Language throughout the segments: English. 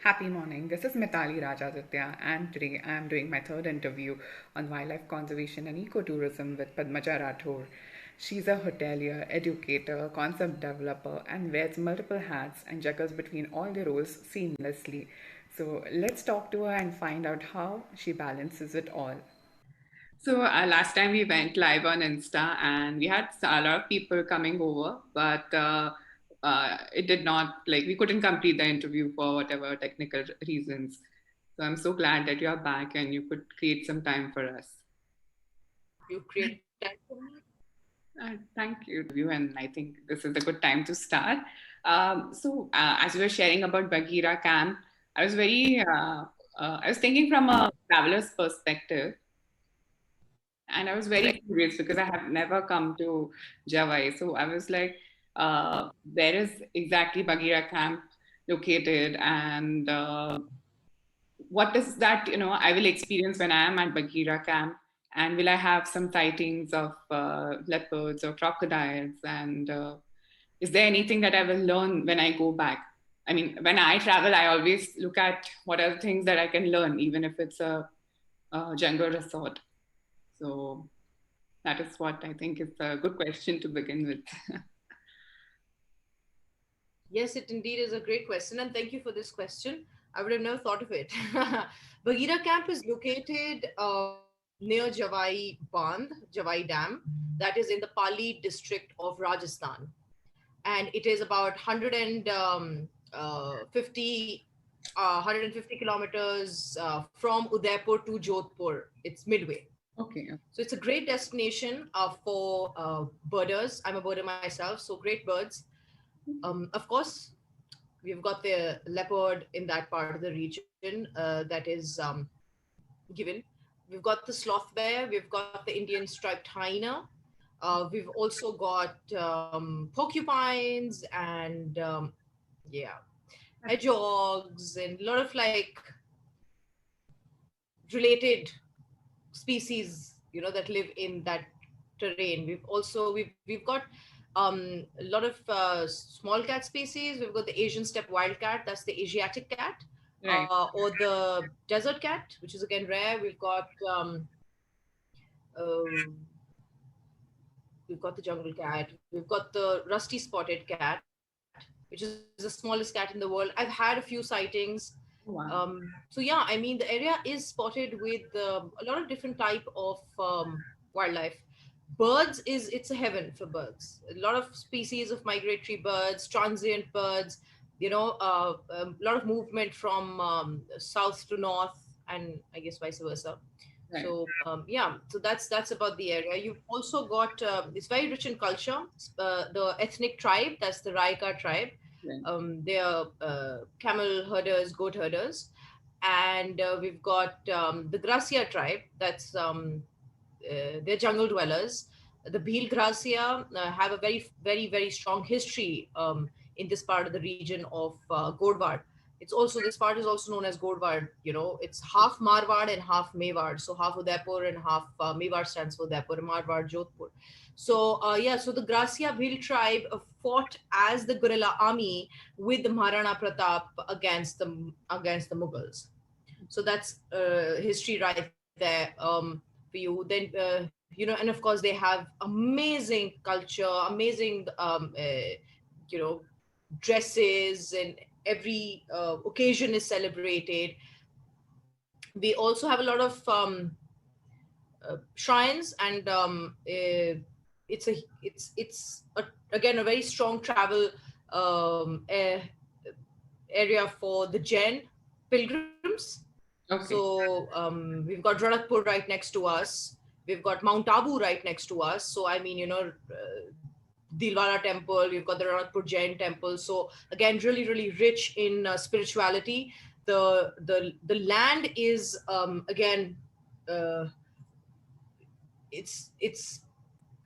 Happy morning. This is Mitali Rajaditya, and today I am doing my third interview on wildlife conservation and ecotourism with Padmaja Rathore. She's a hotelier, educator, concept developer, and wears multiple hats and juggles between all the roles seamlessly. So let's talk to her and find out how she balances it all. So last time we went live on Insta and we had a lot of people coming over, but it did not like we couldn't complete the interview for whatever technical reasons. So I'm so glad that you're back and you could create some time for us. You create time for me. Thank you, and I think this is a good time to start. As we were sharing about Bagheera camp, I was very, I was thinking from a traveler's perspective. And I was very curious because I have never come to Jawai. So I was like, where is exactly Bagheera camp located? And what is that, I will experience when I am at Bagheera camp? And will I have some sightings of leopards or crocodiles? And is there anything that I will learn when I go back? I mean, when I travel, I always look at what are the things that I can learn, even if it's a jungle resort. So that is what I think is a good question to begin with. Yes, it indeed is a great question, and thank you for this question. I would have never thought of it. Bagheera camp is located near Jawai Bandh, Jawai Dam, that is in the Pali district of Rajasthan, and it is about 150 kilometers from Udaipur to Jodhpur. It's midway. Okay. So it's a great destination for birders. I'm a birder myself, so great birds. Of course, we've got the leopard in that part of the region that is given. We've got the sloth bear. We've got the Indian striped hyena. We've also got porcupines and yeah, hedgehogs and a lot of like related species, that live in that terrain. We've got a lot of small cat species. We've got the Asian steppe wildcat, that's the Asiatic cat, Right. or the desert cat, which is again rare. Uh, we've got the jungle cat. We've got the rusty spotted cat, which is the smallest cat in the world. I've had a few sightings. Wow. So yeah, I mean, the area is spotted with a lot of different type of wildlife. Birds is it's a heaven for birds. A lot of species of migratory birds, transient birds. A lot of movement from south to north, and I guess vice versa. Right. So yeah, so that's about the area. You've also got it's very rich in culture. The ethnic tribe, that's the Raika tribe. Right. They are camel herders, goat herders, and we've got the Gracia tribe. That's they're jungle dwellers. The Bhil Gracia have a very strong history in this part of the region of Godward. It's also This part is also known as Godward. It's half Marwad and half Mewar. So half Udaipur and half Mewar stands for Udaipur, Marwad, Jodhpur. So yeah, so the Gracia Bhil tribe fought as the guerrilla army with the Maharana Pratap against the Mughals. So that's history right there for you. Then and of course they have amazing culture, amazing dresses, and every occasion is celebrated. We also have a lot of shrines, and again a very strong travel um, uh, area for the Jain pilgrims. Okay. So we've got Ranakpur right next to us. We've got Mount Abu right next to us. So I mean, Dilwara temple. We've got the Ranakpur Jain temple. So again, really rich in spirituality. The land is again, uh, it's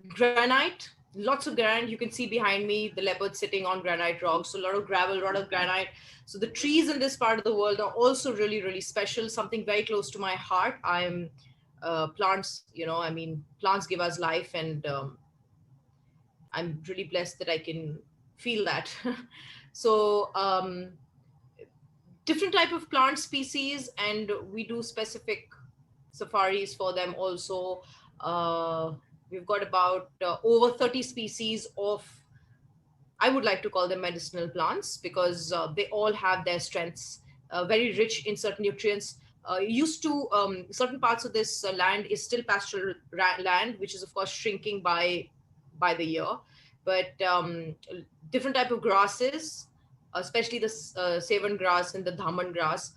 granite, lots of granite. You can see behind me the leopard sitting on granite rocks. So a lot of gravel, a lot of granite. So the trees in this part of the world are also really special, something very close to my heart. I'm plants, I mean, plants give us life, and I'm really blessed that I can feel that. So different type of plant species, and we do specific safaris for them also. uh, we've got about over 30 species of, I would like to call them medicinal plants, because they all have their strengths, very rich in certain nutrients. Used to certain parts of this land is still pastoral land, which is of course shrinking by the year. But different type of grasses, especially the savan grass and the dhaman grass.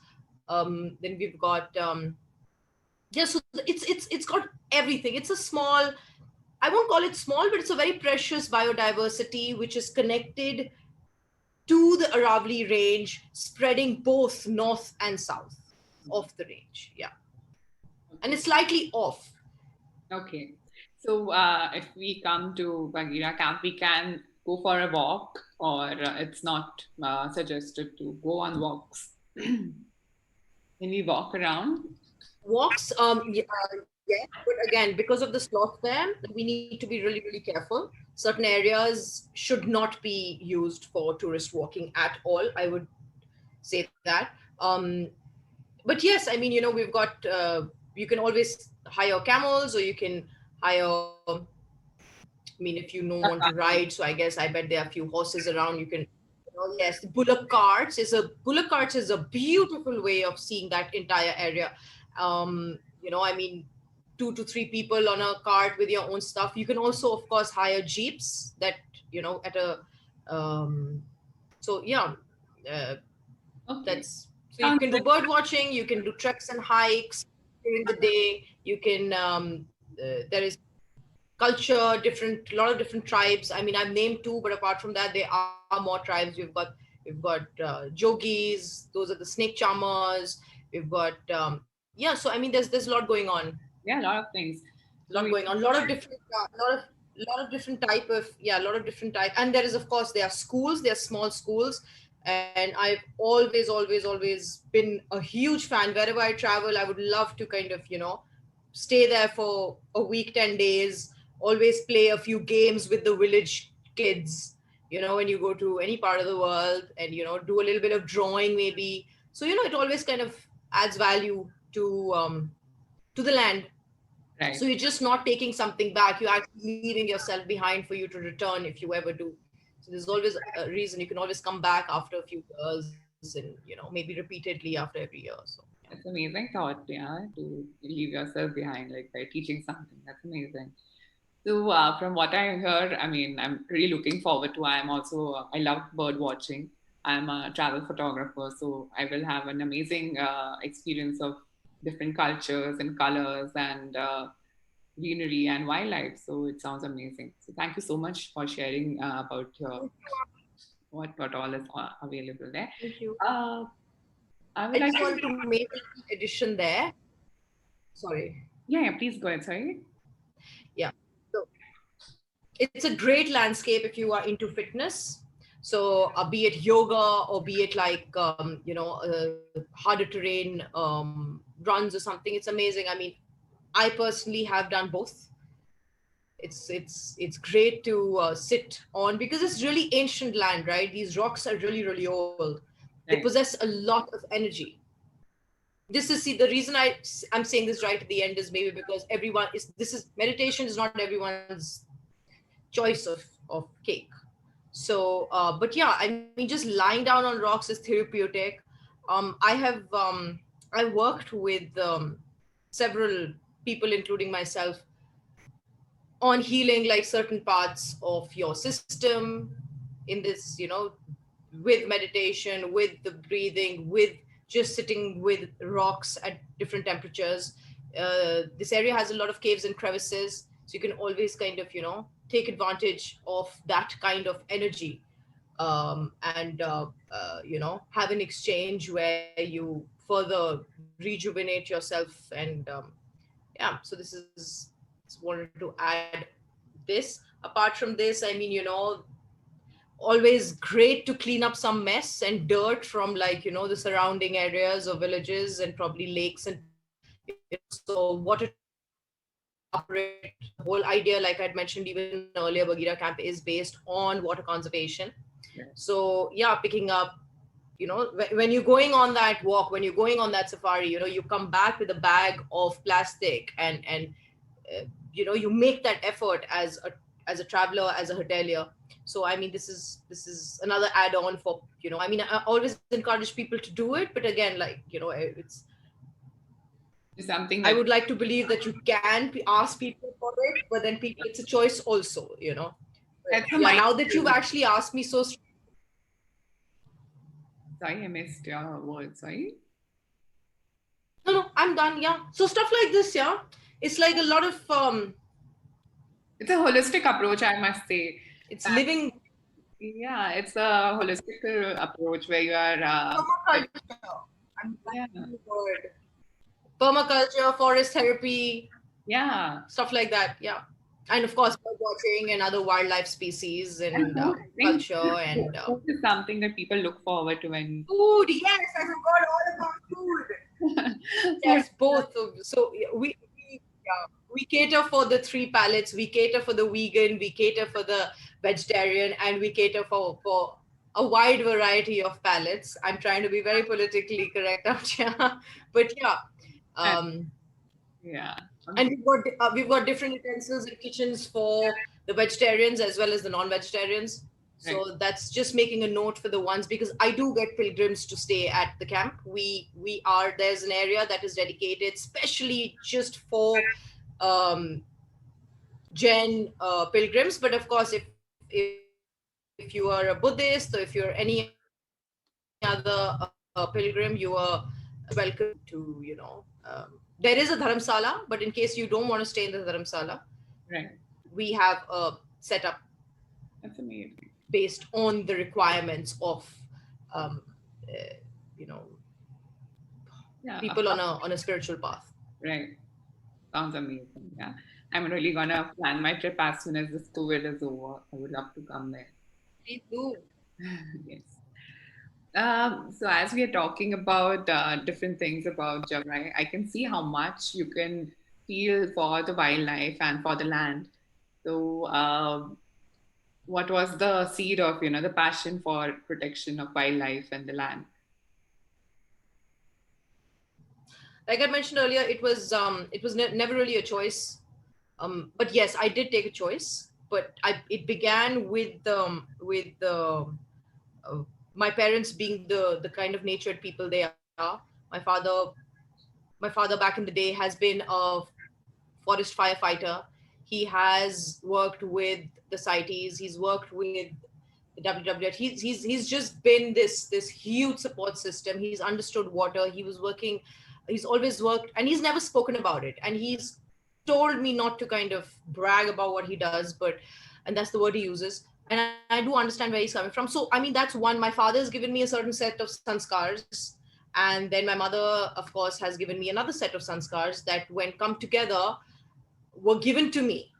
Then we've got yeah, so it's got everything. It's a small, I won't call it small, but it's a very precious biodiversity which is connected to the Aravali range, spreading both north and south of the range. Yeah. And Okay. it's slightly off. Okay. So if we come to Bagheera camp, we can go for a walk, or it's not suggested to go on walks. Can we walk around? Walks, yeah, but again, because of the sloth there, we need to be really, really careful. Certain areas should not be used for tourist walking at all. I would say that. But yes, I mean, we've got, you can always hire camels, or you can hire, I mean, if you don't want to ride, so I bet there are a few horses around. You can, yes, bullock carts is a beautiful way of seeing that entire area. I mean, 2 to 3 people on a cart with your own stuff. You can also, of course, hire jeeps that, at a, um, so yeah, uh, Okay. that's, so you Sounds can do good. bird watching, you can do treks and hikes during the day. You can, there is culture, different, a lot of different tribes. I mean, I've named two, but apart from that, there are more tribes. We've got jogis, those are the snake charmers. We've got yeah. So I mean, there's a lot going on. Yeah, a lot of things. A So lot we, going on. A lot of different, lot of different type of, yeah, a lot of different type. And there is, of course, there are schools. There are small schools, and I've always been a huge fan. Wherever I travel, I would love to kind of, stay there for a week, 10 days. Always play a few games with the village kids. When you go to any part of the world, and do a little bit of drawing maybe. So it always kind of adds value to the land. So right. you're just not taking something back, you're actually leaving yourself behind for you to return if you ever do. So there's always a reason. You can always come back after a few years, and maybe repeatedly after every year. So yeah. It's amazing thought, yeah, to leave yourself behind, like by teaching something. That's amazing. So, from what I heard, I mean, I'm really looking forward to. I'm also, I love bird watching. I'm a travel photographer, so I will have an amazing experience of different cultures and colors and greenery and wildlife. So it sounds amazing. So thank you so much for sharing about your what all is available there. Thank you. Uh, I would I like just to, wanted to make an addition there. Sorry. yeah, yeah, please go ahead. Sorry. Yeah. So it's a great landscape if you are into fitness. So be it yoga, or be it like harder terrain runs or something. It's amazing. I mean, I personally have done both. It's great to sit on, because it's really ancient land, right? These rocks are really, really old. They Right, possess a lot of energy. This is, see, the reason I'm saying this right at the end is maybe because everyone is, this is, meditation is not everyone's choice of cake. So but yeah, I mean, just lying down on rocks is therapeutic. I worked with several people, including myself, on healing like certain parts of your system in this, with meditation, with the breathing, with just sitting with rocks at different temperatures. This area has a lot of caves and crevices, so you can always kind of, take advantage of that kind of energy, and have an exchange where you further rejuvenate yourself. And yeah, so this is, just wanted to add this. Apart from this, I mean, always great to clean up some mess and dirt from, like, the surrounding areas or villages and probably lakes and ponds. So water treatment, operate, the whole idea, like I'd mentioned even earlier, Bagheera camp is based on water conservation. right. So yeah, picking up when you're going on that walk, when you're going on that safari, you come back with a bag of plastic, and you make that effort as a traveler, as a hotelier. So I mean, this is another add-on for, I mean, I always encourage people to do it, but again, like, it's It's something I that would like to believe that you can ask people for it, but then people, it's a choice also. But that's a yeah, mind. now that you've actually asked me so. Sorry, I missed your word. Sorry. No, I'm done. Yeah. So stuff like this, yeah, it's like a lot of It's a holistic approach, I must say. it's That, living yeah, it's a holistic approach where you are, permaculture. I'm yeah, finding the word. Permaculture, forest therapy, yeah. stuff like that. Yeah. And of course, bird watching and other wildlife species And and food, I think culture and food is something that people look forward to when food. Yes, I forgot all about food. food. Yes, both. So yeah, we cater for the three palates. We cater for the vegan. We cater for the vegetarian, and we cater for a wide variety of palates. I'm trying to be very politically correct out here, but yeah. And, Um, yeah. and Okay. we've got different utensils in kitchens for the vegetarians as well as the non-vegetarians. Right. So that's just making a note for the ones, because I do get pilgrims to stay at the camp. We are there's an area that is dedicated specially just for um, Jain pilgrims. But of course, if you are a Buddhist, or if you're any other pilgrim, you are welcome to there is a dharamsala, but in case you don't want to stay in the dharamsala, Right. we have a setup That's amazing. based on the requirements of um, uh, you know Yeah. people on a spiritual path. Right. Sounds amazing. Yeah. I'm really gonna plan my trip as soon as this COVID is over. I would love to come there. Please do. Yes. So as we are talking about different things about Jawai, I can see how much you can feel for the wildlife and for the land. So, what was the seed of the passion for protection of wildlife and the land? Like I mentioned earlier, it was never really a choice. But yes, I did take a choice, but it began with uh, my parents being the kind of natured people they are. My father my father back in the day has been a forest firefighter. He has worked with the CITES. He's worked with the WWF. He's just been this huge support system. He's understood water. He was working. He's always worked, and he's never spoken about it. And he's told me not to kind of brag about what he does, and that's the word he uses. And I do understand where he's coming from. So I mean, that's one. My father has given me a certain set of sanskars, and then my mother, of course, has given me another set of sanskars that, when come together, were given to me.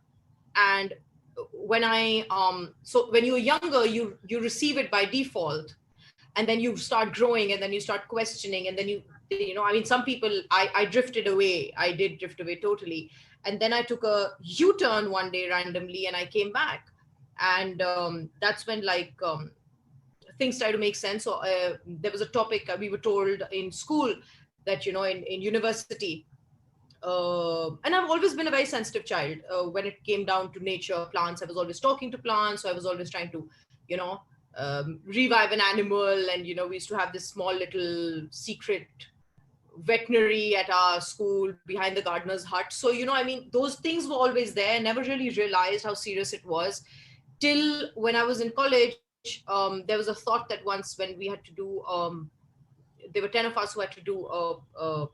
And when you're younger, you receive it by default, and then you start growing, and then you start questioning, and then I mean, some people, I drifted away. I did drift away totally. And then I took a U-turn one day randomly, and I came back. And that's when, like, things started to make sense. So there was a topic we were told in school, that in university, and I've always been a very sensitive child. When it came down to nature, plants, I was always talking to plants. So I was always trying to, you know, revive an animal. And, we used to have this small little secret veterinary at our school behind the gardener's hut. So, I mean, those things were always there. Never really realized how serious it was till when I was in college. There was a thought that once, when we had to do, there were 10 of us who had to do a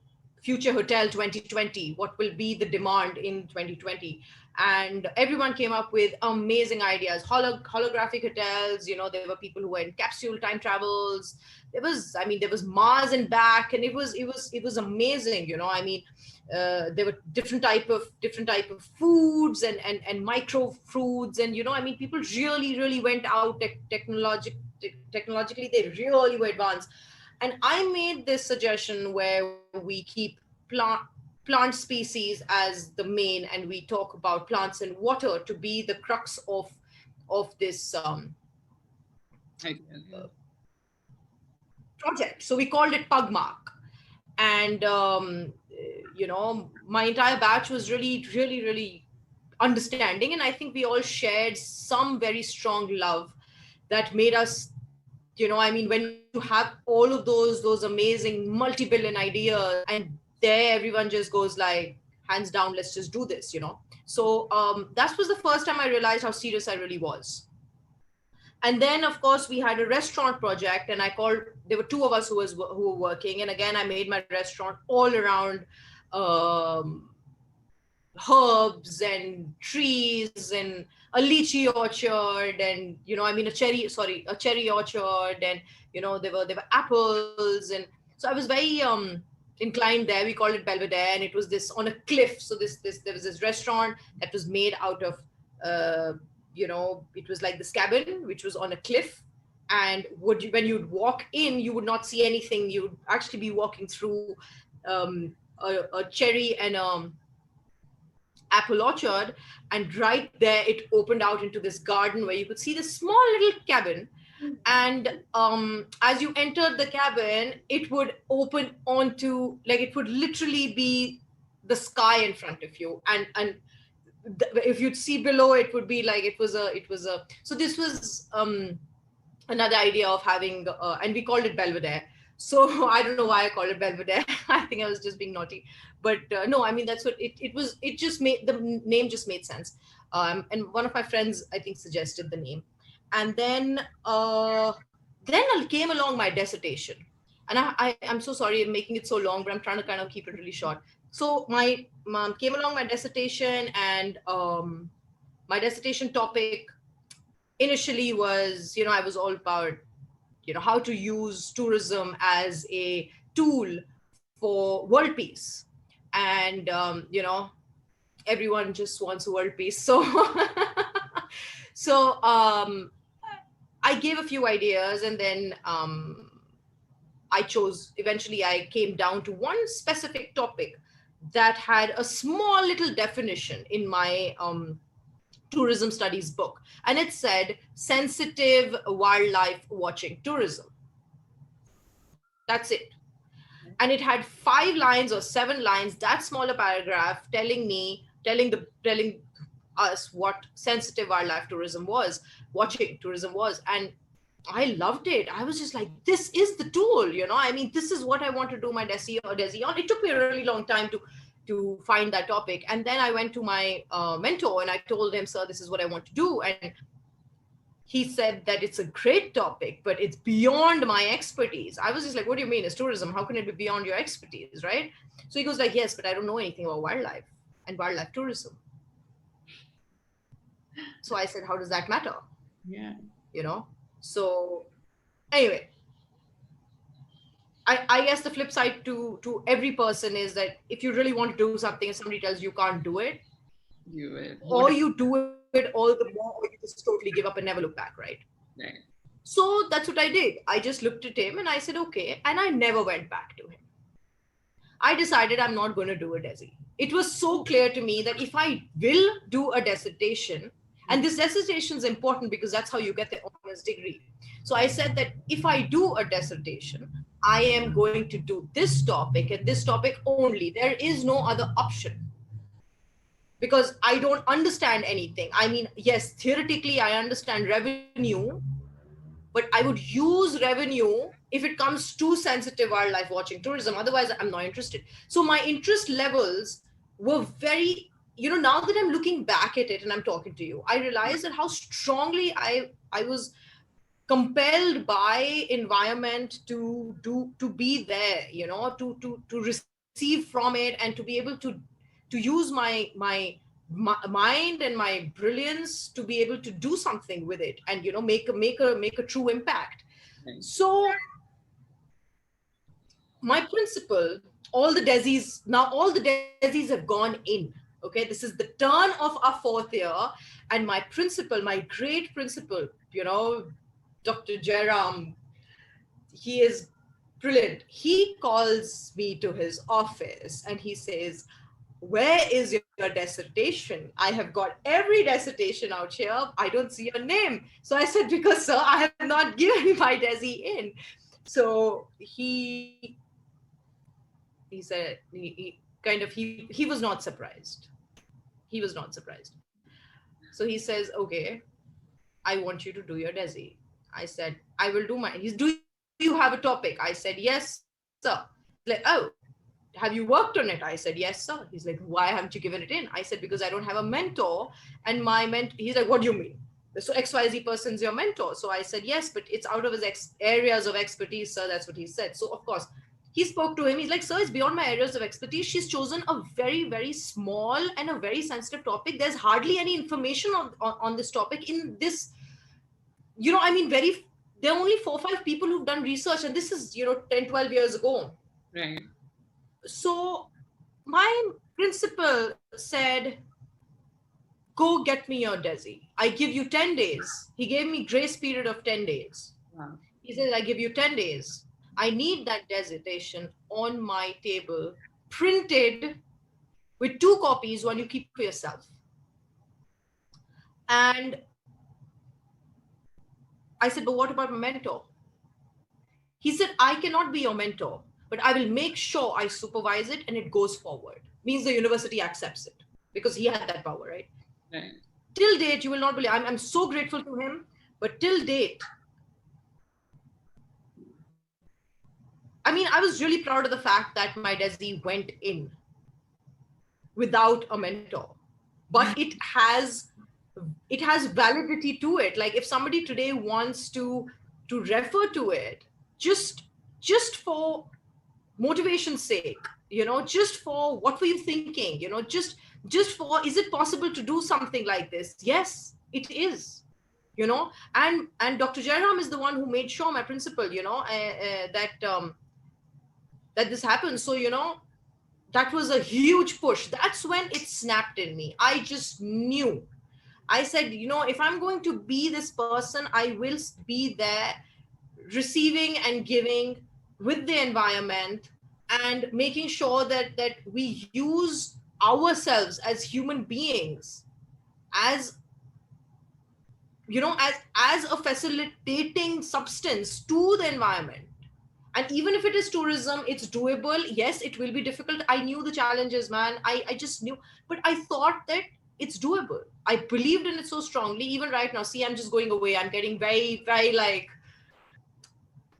future hotel 2020, what will be the demand in 2020. And everyone came up with amazing ideas. Holographic hotels, there were people who were in capsule time travels. There was Mars and back, and it was amazing. I mean, there were different type of foods, and micro foods. And I mean, people really went out technologically, they really were advanced. And I made this suggestion where we keep plant species as the main, and we talk about plants and water to be the crux of this Ideal, yeah. project. So we called it Pugmark. And, my entire batch was really, really, really understanding. And I think we all shared some very strong love that made us, when you have all of those amazing multi-billion ideas, and there everyone just goes like, hands down, let's just do this. So that was the first time I realized how serious I really was. And then of course we had a restaurant project, and I called, there were two of us who were working, and again I made my restaurant all around um, herbs and trees and a lychee orchard, and a cherry orchard, and there were apples. And so I was very inclined there. We called it Belvedere, and it was this on a cliff. So this there was this restaurant that was made out of it was like this cabin which was on a cliff. And when you'd walk in, you would not see anything. You would actually be walking through a cherry and apple orchard, and right there it opened out into this garden where you could see this small little cabin. And as you entered the cabin, it would open onto, like, it would literally be the sky in front of you. And if you'd see below, it would be like it was a so this was another idea of having and we called it Belvedere. So I don't know why I called it Belvedere. I think I was just being naughty. But no, I mean, that's what it was. It just made, the name just made sense. And one of my friends, I think, suggested the name. And then came along my dissertation. And I'm so sorry I'm making it so long, but I'm trying to kind of keep it really short. So my mom came along my dissertation, and my dissertation topic initially was, I was all about, how to use tourism as a tool for world peace. And, everyone just wants world peace. So, so I gave a few ideas, and then eventually I came down to one specific topic that had a small little definition in my tourism studies book. And it said sensitive wildlife watching tourism. That's it. And it had 5 lines or 7 lines, that smaller paragraph, telling us what sensitive wildlife tourism was, watching tourism was. And I loved it. I was just like, this is the tool, I mean, this is what I want to do my desi on. It took me a really long time to find that topic. And then I went to my mentor and I told him, sir, this is what I want to do. And he said that it's a great topic, but it's beyond my expertise. I was just like, what do you mean? It's tourism. How can it be beyond your expertise, right? So he goes like, yes, but I don't know anything about wildlife and wildlife tourism. So I said, how does that matter? Yeah. So anyway, I guess the flip side to every person is that if you really want to do something and somebody tells you can't do it, you will. Or you do it all the more, or you just totally give up and never look back, right? Right. So that's what I did. I just looked at him and I said, okay. And I never went back to him. I decided I'm not going to do a DESI. It was so clear to me that if I will do a dissertation, and this dissertation is important because that's how you get the honors degree. So I said that if I do a dissertation, I am going to do this topic and this topic only. There is no other option. Because I don't understand anything. I mean, yes, theoretically, I understand revenue, but I would use revenue if it comes to sensitive wildlife watching tourism. Otherwise, I'm not interested. So my interest levels were very, now that I'm looking back at it and I'm talking to you, I realize that how strongly I was compelled by environment to be there, to receive from it and to be able to use my mind and my brilliance to be able to do something with it and make a true impact. Right. So my principal, all the desis have gone in. Okay, this is the turn of our 4th year, and my principal, my great principal, Dr. Jairam, he is brilliant. He calls me to his office and he says, where is your dissertation? I have got every dissertation out here. I don't see your name. So I said, because sir, I have not given my DESI in. So he said he was not surprised. He was not surprised. So he says, okay, I want you to do your desi. I said, I will do my. He's, do you have a topic? I said, yes, sir. Like, oh, have you worked on it? I said, yes, sir. He's like, why haven't you given it in? I said, because I don't have a mentor. And he's like, what do you mean? So XYZ person's your mentor. So I said, yes, but it's out of his areas of expertise, sir. That's what he said. So, of course, he spoke to him. He's like, sir, it's beyond my areas of expertise. She's chosen a very, very small and a very sensitive topic. There's hardly any information on this topic in this, I mean, there are only 4 or 5 people who've done research, and this is, 10, 12 years ago. Right. So my principal said, go get me your desi. I give you 10 days. He gave me grace period of 10 days. Wow. He said, I give you 10 days. I need that dissertation on my table, printed with 2 copies, one you keep for yourself. And I said, but what about my mentor? He said, I cannot be your mentor, but I will make sure I supervise it and it goes forward. Means the university accepts it, because he had that power, right? Right. Till date, you will not believe, I'm so grateful to him, but till date, I mean, I was really proud of the fact that my desi went in without a mentor, but it has validity to it. Like, if somebody today wants to refer to it, just for motivation's sake, just for what were you thinking, just for, is it possible to do something like this? Yes, it is. And Dr. Jairam is the one who made sure, my principal, that this happened. So that was a huge push. That's when it snapped in me. I just knew. I said, if I'm going to be this person, I will be there, receiving and giving with the environment, and making sure that we use ourselves as human beings as, as a facilitating substance to the environment. And even if it is tourism, it's doable. Yes, it will be difficult. I knew the challenges, man. I just knew, but I thought that it's doable. I believed in it so strongly. Even right now, see, I'm just going away. I'm getting very, very like,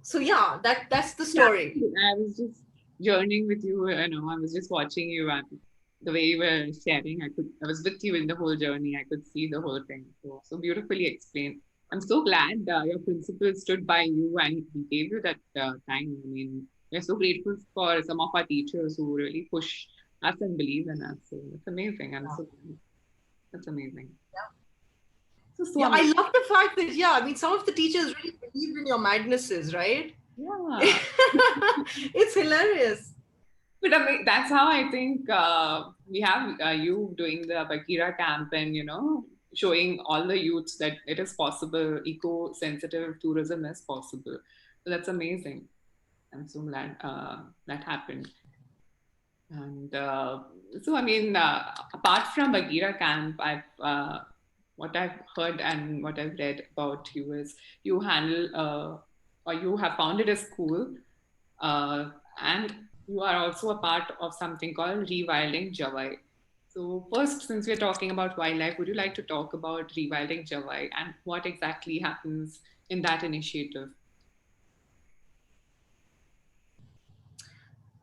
so yeah, that's the Yeah, story. I was just journeying with you. I was just watching you, and the way you were sharing, I was with you in the whole journey. I could see the whole thing. So beautifully explained. I'm so glad your principal stood by you and he gave you that time. I mean, we're so grateful for some of our teachers who really push us and believe in us. So it's amazing. I'm so That's amazing. So Yeah, Swami, I love the fact that, yeah, I mean, some of the teachers really believed in your madnesses, right? yeah. It's hilarious. But I mean, that's how I think we have you doing the Bagheera camp and, showing all the youths that it is possible, eco-sensitive tourism is possible. So that's amazing. I'm so glad that happened. And so, I mean, apart from Bagheera camp, what I've heard and what I've read about you is you handle or you have founded a school, uh, and you are also a part of something called Rewilding Jawai. So first, since we're talking about wildlife, would you like to talk about Rewilding Jawai and what exactly happens in that initiative?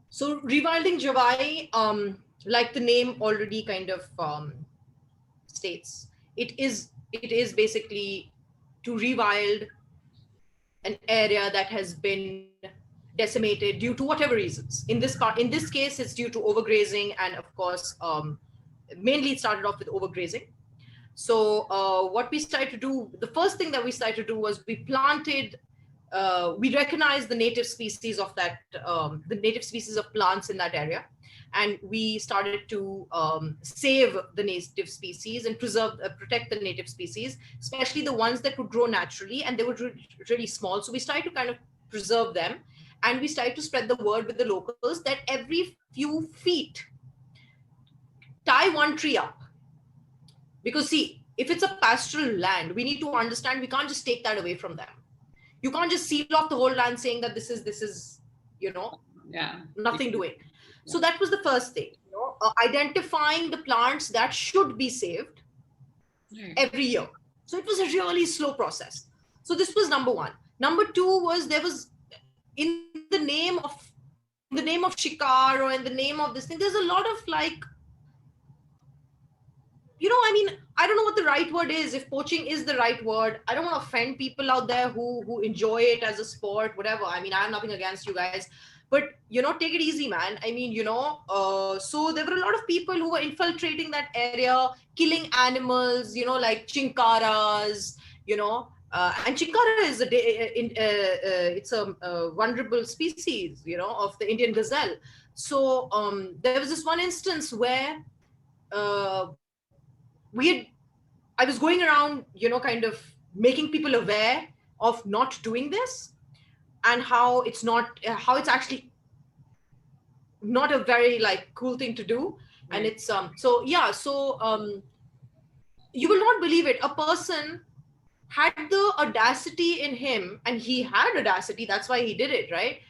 So Rewilding Jawai, like the name already kind of states, it is basically to rewild an area that has been decimated due to whatever reasons. In this case, it's due to overgrazing, and of course, mainly it started off with overgrazing. So what we started to do, the first thing that we started to do was we recognized the native species of the native species of plants in that area. And we started to save the native species and protect the native species, especially the ones that would grow naturally and they were really small. So we started to kind of preserve them. And we started to spread the word with the locals that every few feet, tie one tree up. Because see, if it's a pastoral land, we need to understand we can't just take that away from them. You can't just seal off the whole land saying that this is, nothing doing. So that was the first thing, identifying the plants that should be saved every year. So it was a really slow process. So this was number one. Number two was, there was, in the name of shikar, or in the name of this thing, there's a lot of like, I don't know what the right word is, if poaching is the right word. I don't want to offend people out there who enjoy it as a sport, whatever. I have nothing against you guys, but take it easy, man. So there were a lot of people who were infiltrating that area, killing animals, like chinkaras, and chinkara is it's a vulnerable species, of the Indian gazelle. So there was this one instance where uh, I was going around, kind of making people aware of not doing this, and how it's actually not a very like cool thing to do. And it's you will not believe it. A person had the audacity in him, and he had audacity, that's why he did it, right?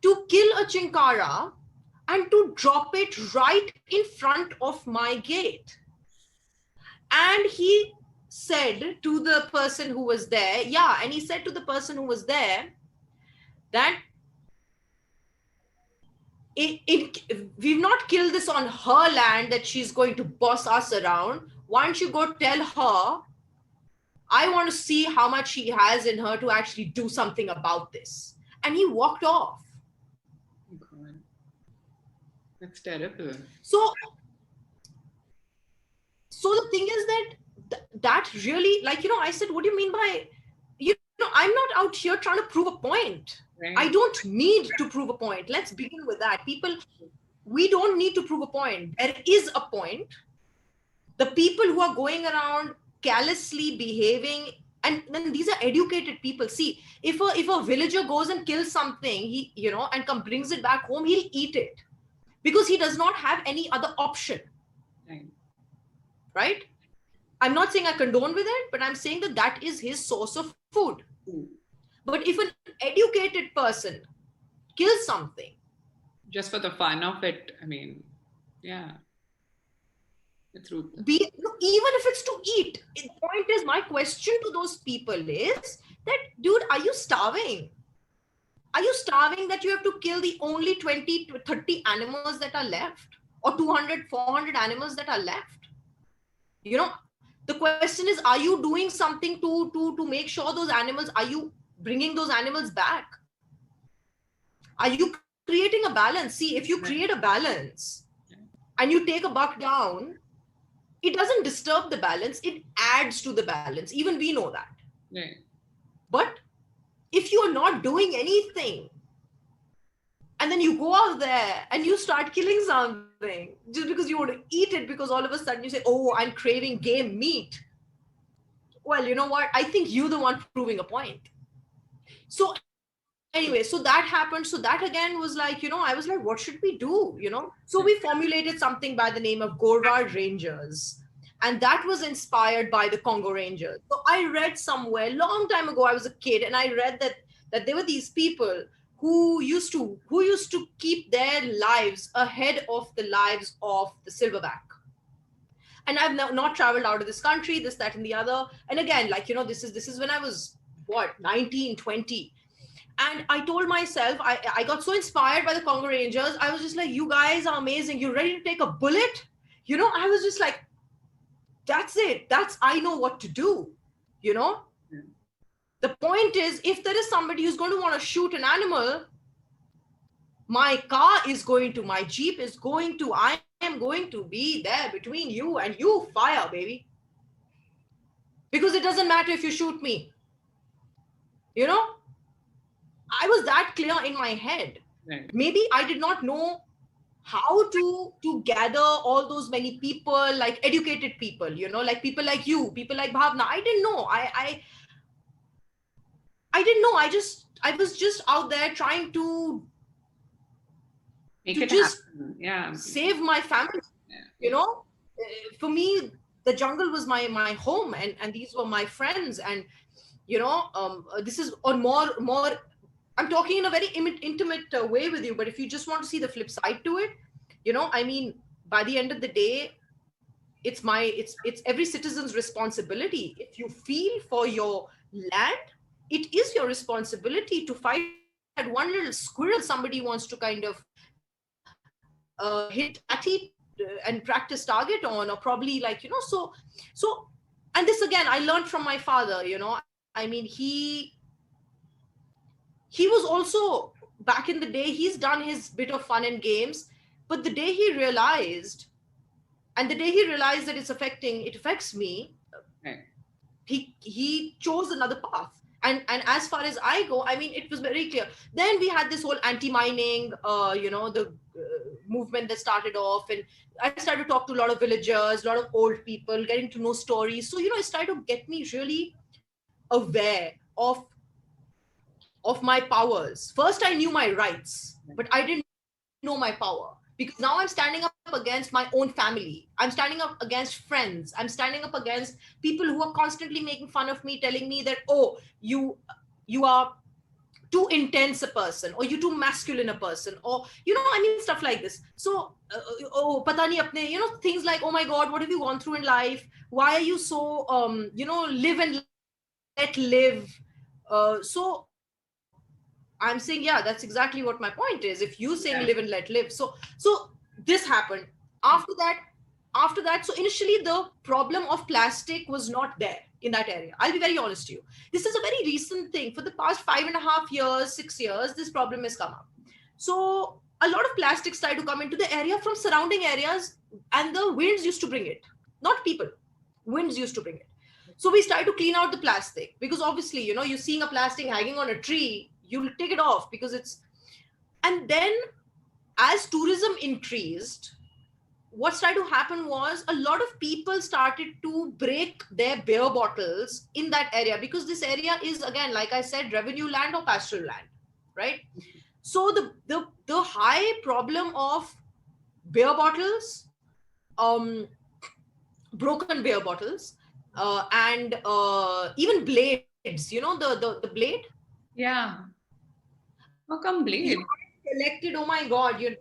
To kill a chinkara and to drop it right in front of my gate. And he said to the person who was there, that we've not killed this on her land that she's going to boss us around. Why don't you go tell her, I want to see how much she has in her to actually do something about this. And he walked off. God. That's terrible. So the thing is that really, like, I said, what do you mean by, I'm not out here trying to prove a point. Right. I don't need to prove a point. Let's begin with that. People, we don't need to prove a point. There is a point. The people who are going around callously behaving, and then these are educated people. See, if a villager goes and kills something, he, and brings it back home, he'll eat it because he does not have any other option. Right? I'm not saying I condone with it, but I'm saying that is his source of food. But if an educated person kills something just for the fun of it, it's ruthless. Even if it's to eat, the point is, my question to those people is that, dude, are you starving? Are you starving that you have to kill the only 20 to 30 animals that are left, or 200, 400 animals that are left? The question is, are you doing something to make sure those animals, are you bringing those animals back? Are you creating a balance? See, if you create a balance and you take a buck down, it doesn't disturb the balance, it adds to the balance. Even we know that. Right. But if you are not doing anything, and then you go out there and you start killing something just because you want to eat it, because all of a sudden you say, oh, I'm craving game meat. Well, you know what? I think you're the one proving a point. So anyway, so that happened. So that again was like, I was like, what should we do? So we formulated something by the name of Gorward Rangers. And that was inspired by the Congo Rangers. So I read somewhere long time ago, I was a kid, and I read that there were these people who used to keep their lives ahead of the lives of the silverback. And I've not traveled out of this country, this, that, and the other. And again, like, this is when I was, 19, 20. And I told myself, I got so inspired by the Congo Rangers. I was just like, you guys are amazing. You're ready to take a bullet? I was just like, that's it. I know what to do, The point is, if there is somebody who's going to want to shoot an animal, my Jeep is going to, I am going to be there between you, and you fire, baby. Because it doesn't matter if you shoot me. I was that clear in my head. Right. Maybe I did not know how to gather all those many people, like educated people, like people like you, people like Bhavna. I didn't know. I didn't know. I was just out there trying to just happen. Yeah. Save my family. Yeah. For me, the jungle was my home, and these were my friends. And This is on more, I'm talking in a very intimate way with you, but if you just want to see the flip side to it, I mean, by the end of the day, it's every citizen's responsibility. If you feel for your land, it is your responsibility to fight that one little squirrel somebody wants to kind of hit and practice target on, or probably like, so and this again I learned from my father. I mean, he was also, back in the day, he's done his bit of fun and games, but the day he realized, and the day he realized that it affects me, Right. he chose another path. And as far as I go, I mean, it was very clear. Then we had this whole anti-mining, the movement that started off, and I started to talk to a lot of villagers, a lot of old people, getting to know stories. So it started to get me really aware of my powers. First, I knew my rights, but I didn't know my power, because now I'm standing up against my own family. I'm standing up against friends. I'm standing up against people who are constantly making fun of me, telling me that, oh, you are too intense a person, or you're too masculine a person, or I mean, stuff like this. So oh, pata nahi apne, things like, oh my god, what have you gone through in life? Why are you so live and let live? So I'm saying, yeah, that's exactly what my point is. If you saying live and let live, so this happened. After that after that so initially the problem of plastic was not there in that area. I'll be very honest to you. This is a very recent thing. For the past 5.5 years, 6 years, this problem has come up. So a lot of plastics started to come into the area from surrounding areas, and the winds used to bring it, not people. Winds used to bring it. So we started to clean out the plastic, because obviously, you're seeing a plastic hanging on a tree, you'll take it off because it's. And then, as tourism increased, what started to happen was a lot of people started to break their beer bottles in that area, because this area is, again, like I said, revenue land or pastoral land, right? So the high problem of beer bottles, um, broken beer bottles, and even blades. The blade. Yeah. How come You blade? collected. Oh my god! Yeah.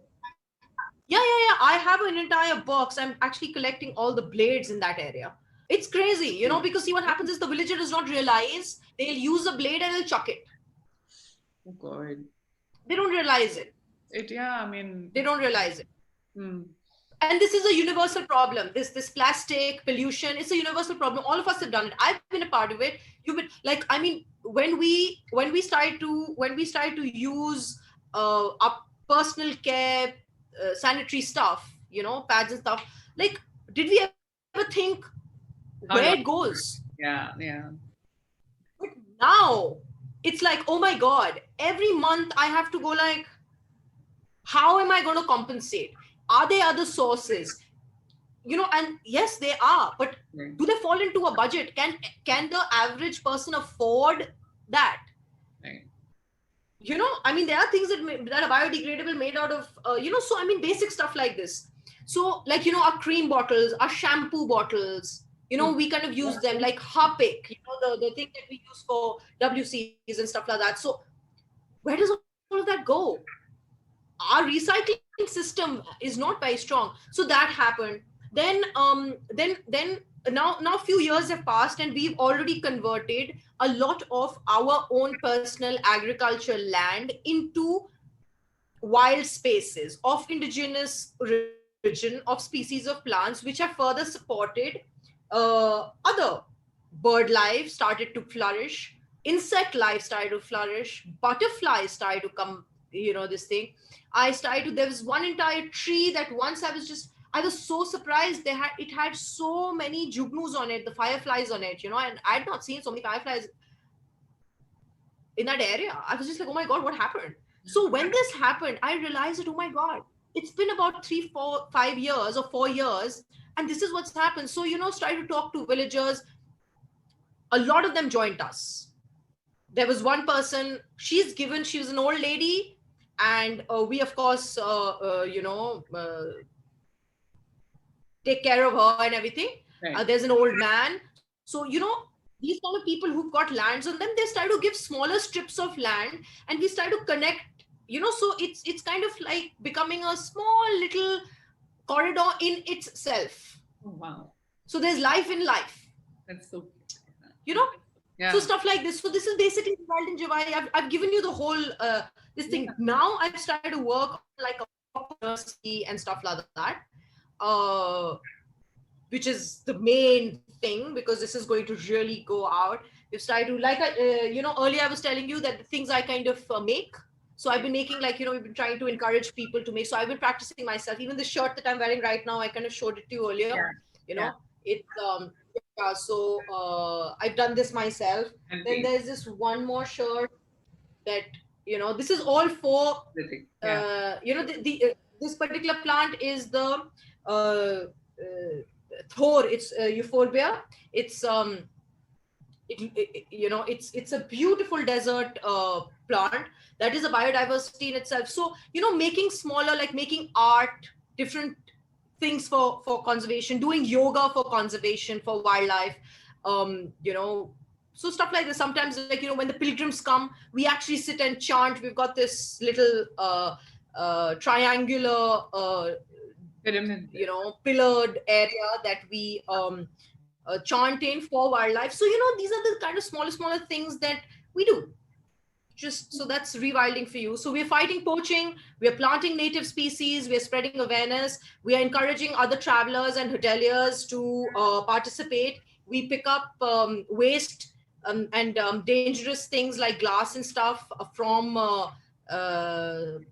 I have an entire box. I'm actually collecting all the blades in that area. It's crazy, because see, what happens is the villager does not realize. They'll use a blade and they'll chuck it. Oh God. They don't realize it. Yeah, I mean, They don't realize it. hmm. And this is a universal problem. This plastic pollution, it's a universal problem. All of us have done it. I've been a part of it. You've been, like, I mean, when we started to use our personal care, sanitary stuff, pads and stuff, like, did we ever think where it How long? goes? Yeah, yeah. But now it's like, oh my god, every month I have to go, like, how am I going to compensate? Are there other sources? And yes, they are, but Right, do they fall into a budget? Can the average person afford that? right. I mean, there are things that are biodegradable, made out of so I mean, basic stuff like this. So, like, our cream bottles, our shampoo bottles, Hmm. we kind of use them like Harpic, the thing that we use for WCs and stuff like that. So where does all of that go? Our recycling system is not very strong. So that happened. Then now a few years have passed, and we've already converted a lot of our own personal agricultural land into wild spaces of indigenous origin, of species of plants, which have further supported other. Bird life started to flourish, insect life started to flourish, butterflies started to come, this thing. There was one entire tree that once I was so surprised. It had so many jugnus on it, the fireflies on it, and I had not seen so many fireflies in that area. I was just like, oh my god, what happened? So when this happened, I realized that, oh my god, it's been about 3, 4, 5 years or 4 years, and this is what's happened. So, started to talk to villagers. A lot of them joined us. There was one person, she was an old lady, and we, of course, take care of her and everything. Right. There's an old man. So, these kind of people who've got lands on them, they start to give smaller strips of land, and we start to connect, so it's kind of like becoming a small little corridor in itself. Oh, wow. So there's life in life. That's so you know yeah. So stuff like this. So this is basically Rewilding Jawai. I've given you the whole this thing. Yeah. Now I've started to work on like a proper university and stuff like that, uh, which is the main thing, because this is going to really go out. We've started to, like, earlier I was telling you that the things I kind of make. So I've been making, like, we've been trying to encourage people to make. So I've been practicing myself. Even the shirt that I'm wearing right now, I kind of showed it to you earlier. Yeah. It's yeah. So I've done this myself. And Then there's this one more shirt that, this is all for this particular plant is the Thor. It's euphorbia. It's it's a beautiful desert plant that is a biodiversity in itself. So making smaller, like making art, different things for conservation, doing yoga for conservation, for wildlife, so stuff like this. Sometimes, like, when the pilgrims come, we actually sit and chant. We've got this little triangular pyramid, pillared area that we chant in for wildlife. So these are the kind of smaller things that we do. Just so that's rewilding for you. So we're fighting poaching, we're planting native species, we're spreading awareness, we are encouraging other travelers and hoteliers to participate. We pick up waste and dangerous things like glass and stuff from the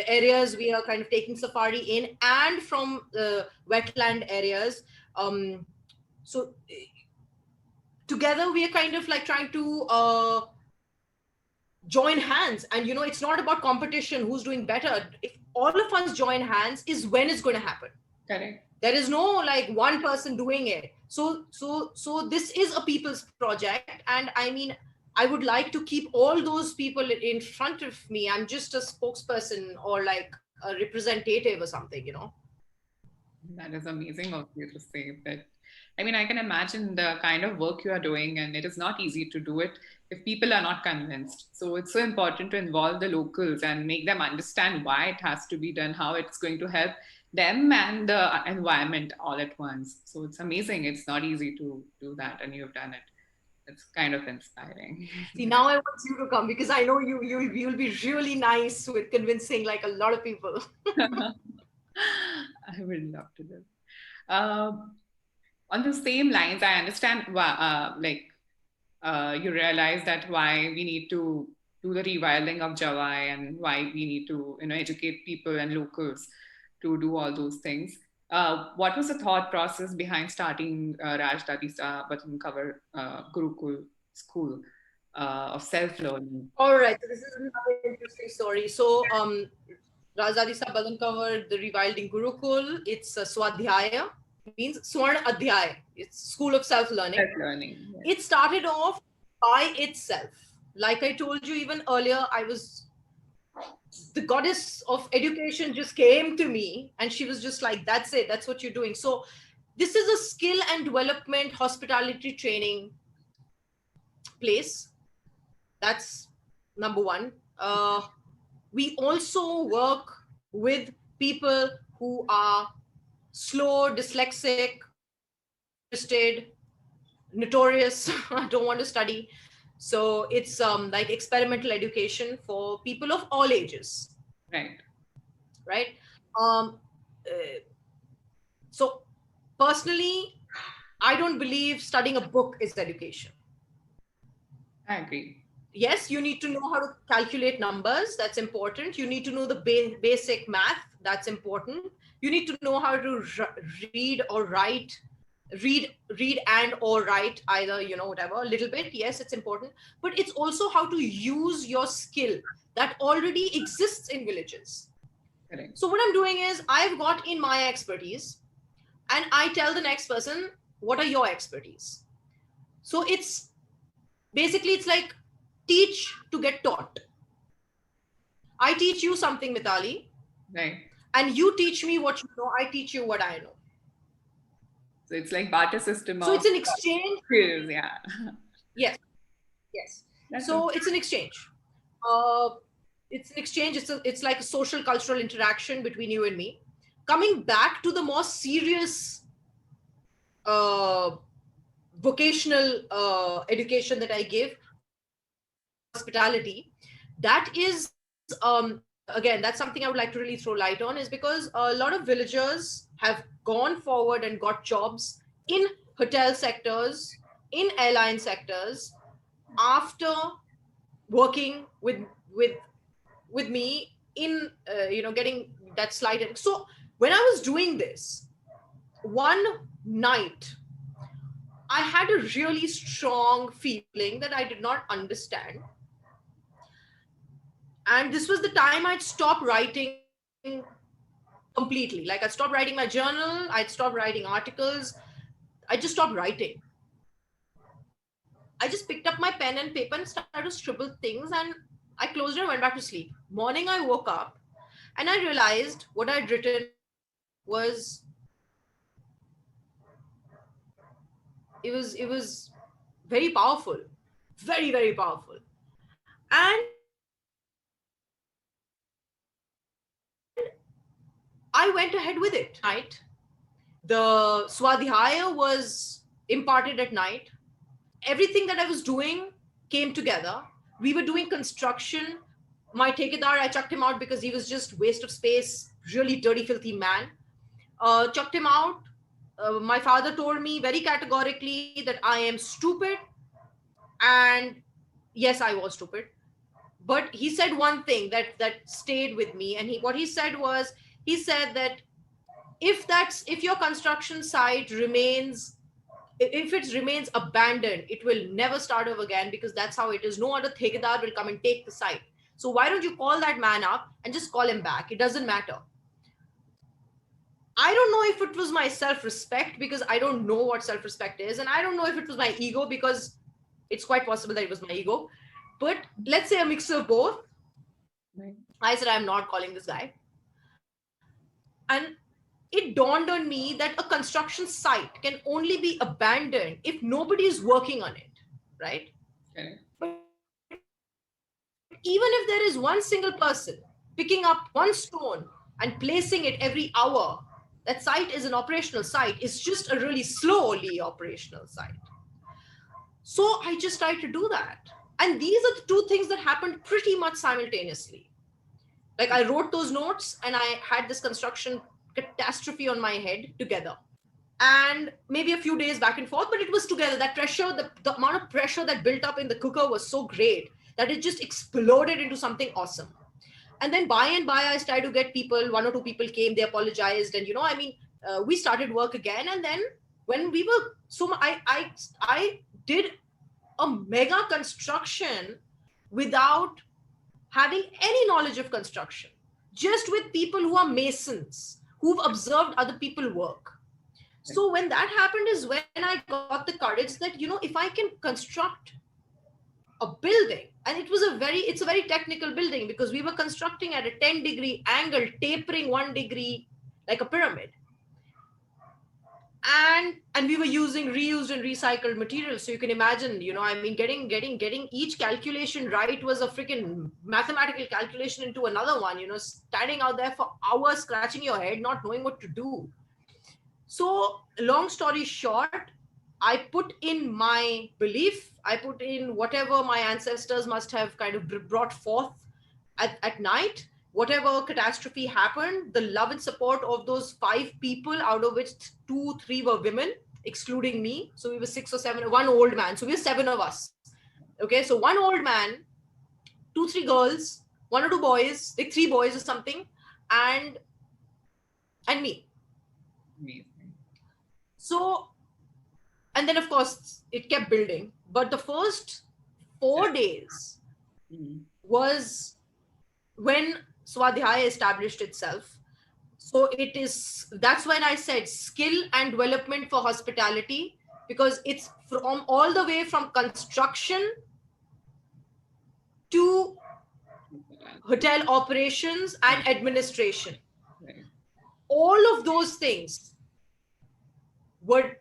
areas we are kind of taking safari in, and from wetland areas. So together we are kind of like trying to join hands, and it's not about competition, who's doing better. If all of us join hands is when it's going to happen. Correct. There is no like one person doing it. So this is a people's project, and I mean, I would like to keep all those people in front of me. I'm just a spokesperson or like a representative or something. That is amazing of you to say. But I mean, I can imagine the kind of work you are doing, and it is not easy to do it if people are not convinced. So it's so important to involve the locals and make them understand why it has to be done, how it's going to help them and the environment all at once. So it's amazing. It's not easy to do that, and you've done it. It's kind of inspiring. See, now I want you to come, because I know you'll be really nice with convincing like a lot of people. I would love to do. On the same lines, I understand why, you realize that why we need to do the rewilding of Jawai, and why we need to, educate people and locals to do all those things. What was the thought process behind starting Rajdadisa Button Cover Gurukul School of self-learning? All right, so this is another interesting story. So, Rajdadisa Button Cover, the Rewilding Gurukul, it's a Swadhyaya, means Swarna Adhyay. It's school of self-learning. Self-learning. Yes. It started off by itself. Like I told you even earlier, the goddess of education just came to me, and she was just like, that's it, that's what you're doing. So this is a skill and development hospitality training place. That's number one. We also work with people who are slow, dyslexic, interested, notorious, don't want to study. So it's like experimental education for people of all ages. Right. So personally, I don't believe studying a book is education. I agree. Yes, you need to know how to calculate numbers. That's important. You need to know the basic math. That's important. You need to know how to read or write. Read and or write, either, whatever, a little bit. Yes, it's important. But it's also how to use your skill that already exists in villages. Correct. So what I'm doing is, I've got in my expertise, and I tell the next person, what are your expertise? So it's basically, it's like teach to get taught. I teach you something, Mitali. Right. And you teach me what you know. I teach you what I know. So it's like barter system So of it's an exchange. skills. Yeah. Yes, yes. That's So awesome. it's an exchange. Uh, it's an exchange. It's like a social cultural interaction between you and me. Coming back to the more serious uh, vocational education that I give, hospitality, that is again, that's something I would like to really throw light on, is because a lot of villagers have gone forward and got jobs in hotel sectors, in airline sectors, after working with with me in getting that slide. So when I was doing this one night, I had a really strong feeling that I did not understand. And this was the time I'd stopped writing completely. Like, I'd stopped writing my journal, I'd stopped writing articles, I just stopped writing. I just picked up my pen and paper and started to scribble things, and I closed it and went back to sleep. Morning, I woke up and I realized what I'd written was, it was very powerful, very, very powerful. And I went ahead with it. Night, the swadhyaya was imparted at night. Everything that I was doing came together. We were doing construction. My Tekadar, I chucked him out because he was just waste of space, really dirty, filthy man. Chucked him out. My father told me very categorically that I am stupid, and yes, I was stupid. But he said one thing that stayed with me, and what he said was, he said that if your construction site remains, if it remains abandoned, it will never start over again, because that's how it is. No other thekadar will come and take the site. So why don't you call that man up and just call him back? It doesn't matter. I don't know if it was my self-respect, because I don't know what self-respect is, and I don't know if it was my ego, because it's quite possible that it was my ego. But let's say a mix of both. Right. I said, I'm not calling this guy. And it dawned on me that a construction site can only be abandoned if nobody is working on it, right? Correct. But even if there is one single person picking up one stone and placing it every hour, that site is an operational site. It's just a really slowly operational site. So I just tried to do that. And these are the two things that happened pretty much simultaneously. Like, I wrote those notes and I had this construction catastrophe on my head together. And maybe a few days back and forth, but it was together. That pressure, the amount of pressure that built up in the cooker was so great that it just exploded into something awesome. And then by and by, I started to get people, one or two people came, they apologized, and we started work again. And then when we were, so I did a mega construction without having any knowledge of construction, just with people who are masons, who've observed other people work. So when that happened is when I got the courage that, if I can construct a building, and it's a very technical building, because we were constructing at a 10-degree angle, tapering 1 degree like a pyramid. And we were using reused and recycled materials. So you can imagine, getting each calculation right was a freaking mathematical calculation into another one, standing out there for hours, scratching your head, not knowing what to do. So, long story short, I put in my belief, I put in whatever my ancestors must have kind of brought forth at night. Whatever catastrophe happened, the love and support of those 5 people, out of which 2, 3 were women, excluding me. So we were 6 or 7, one old man. So we were 7 of us. Okay, so one old man, 2, 3 girls, 1 or 2 boys, like 3 boys or something, and me. Amazing. So, and then of course it kept building. But the first 4 days Mm. was when Swadhyaya established itself. So that's when I said skill and development for hospitality, because it's from all the way from construction to hotel operations and administration. Right. All of those things were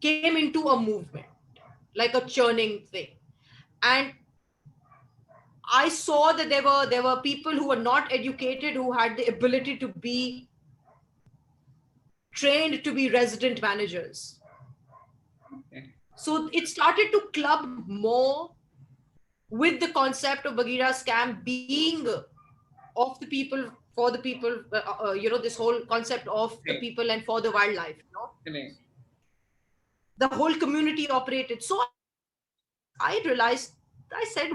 came into a movement, like a churning thing. And I saw that there were people who were not educated, who had the ability to be trained to be resident managers. Okay. So it started to club more with the concept of Bagheera scam being of the people, for the people, this whole concept of the Right. people and for the wildlife. Right. The whole community operated. So I realized, I said,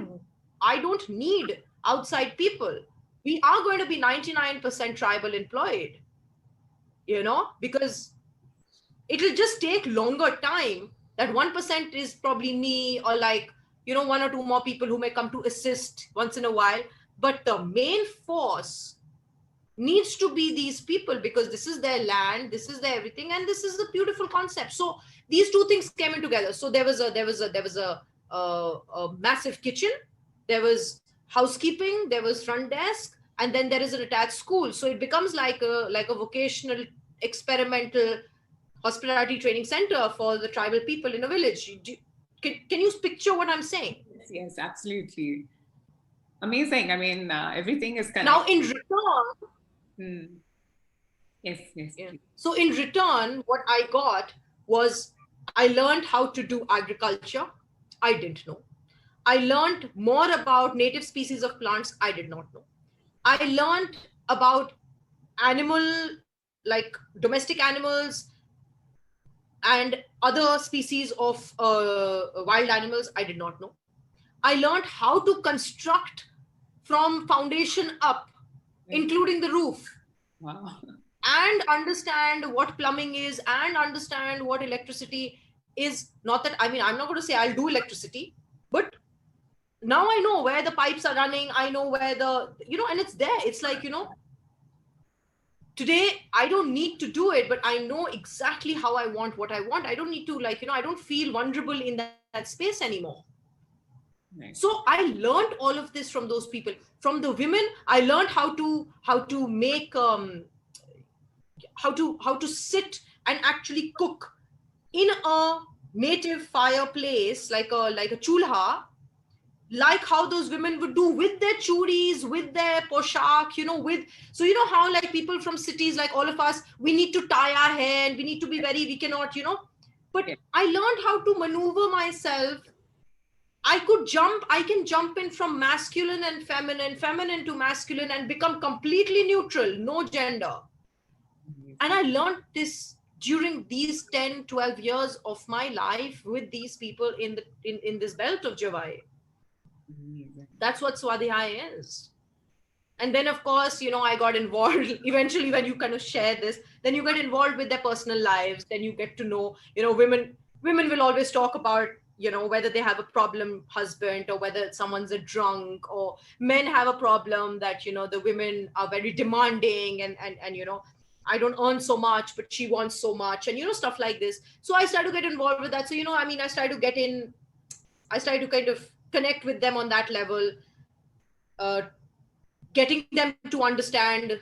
I don't need outside people. We are going to be 99% tribal employed, because it'll just take longer time. That 1% is probably me, or like, one or two more people who may come to assist once in a while. But the main force needs to be these people, because this is their land, this is their everything, and this is the beautiful concept. So these two things came in together. So there was a massive kitchen, there was housekeeping, there was front desk, and then there is an attached school. So it becomes like a vocational experimental hospitality training center for the tribal people in a village. Can you picture what I'm saying? Yes, yes, absolutely. Amazing. I mean, everything is Now connected. in return, Hmm. Yes, yes, yeah. please. So in return, what I got was, I learned how to do agriculture. I didn't know. I learned more about native species of plants. I did not know. I learned about animal, like domestic animals and other species of wild animals. I did not know. I learned how to construct from foundation up, Right. including the roof, Wow. and understand what plumbing is, and understand what electricity is. Not that, I mean, I'm not going to say I'll do electricity, but now I know where the pipes are running. I know where and it's there. It's like, today I don't need to do it, but I know exactly how I want what I want. I don't need to, like, I don't feel vulnerable in that space anymore. Right. So I learned all of this from those people. From the women, I learned how to make how to sit and actually cook in a native fireplace, like a chulha, like how those women would do with their churis, with their poshak, with. So how, like, people from cities, like all of us, we need to tie our hair, and we need to be very, we cannot, but Yeah. I learned how to maneuver myself. I can jump in from masculine and feminine, feminine to masculine, and become completely neutral, no gender. And I Amazing. learned this during these 10, 12 years of my life with these people in this belt of Jawai. Amazing. That's what Swadhyay is. And then, of course, I got involved eventually. When you kind of share this, then you get involved with their personal lives. Then you get to know, women will always talk about, whether they have a problem husband, or whether someone's a drunk, or men have a problem that, the women are very demanding, and I don't earn so much, but she wants so much, and stuff like this. So I started to get involved with that. So, I mean, I started to kind of connect with them on that level, uh, getting them to understand.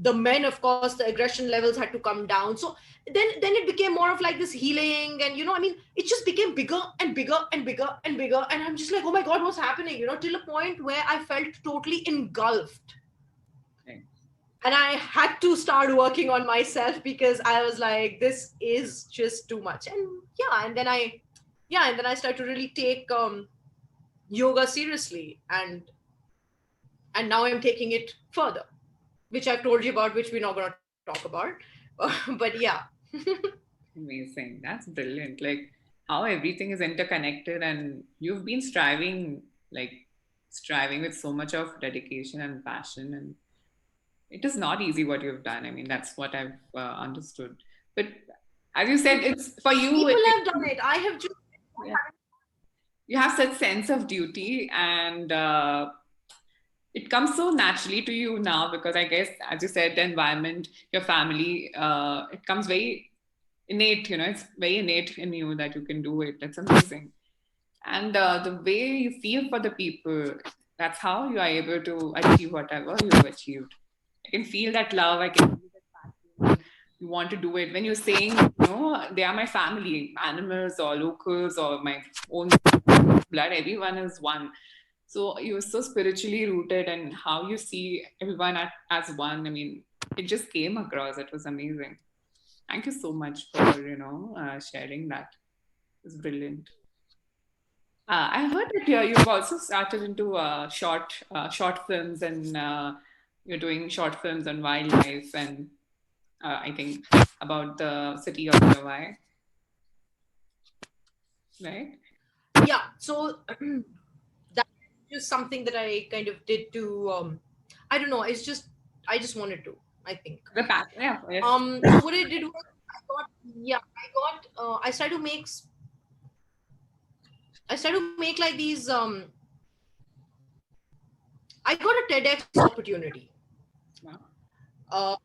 The men, of course, the aggression levels had to come down. So then it became more of like this healing, and I mean, it just became bigger and bigger and bigger and bigger, and I'm just like, oh my god, what's happening, till a point where I felt totally engulfed. Right. And I had to start working on myself, because I was like, this is just too much. And and then I started to really take yoga seriously, and now I'm taking it further, which I've told you about, which we're not going to talk about. But yeah. Amazing. That's brilliant. Like how everything is interconnected, and you've been like striving with so much of dedication and passion, and it is not easy what you've done. I mean, that's what I've understood. But as you said, it's for you. People have done it. I have just. Yeah, you have such sense of duty, and it comes so naturally to you now because I guess, as you said, the environment, your family, it comes very innate. It's very innate in you that you can do it. That's amazing. And the way you feel for the people, that's how you are able to achieve whatever you've achieved. I can feel that love. I can feel that passion. you want to do it. When you're saying, they are my family, animals or locals or my own blood, everyone is one. So you're so spiritually rooted, and how you see everyone as one. I mean, it just came across. It was amazing. Thank you so much for sharing that. It's brilliant. I heard that you've also started into short films, and you're doing short films on wildlife, and I think about the city of Jawai, right? Yeah, so that just something that I kind of did to I don't know, I just wanted to, I think. The path, yeah, yes. So what I did was I started to make like these I got a TEDx opportunity. Wow. uh,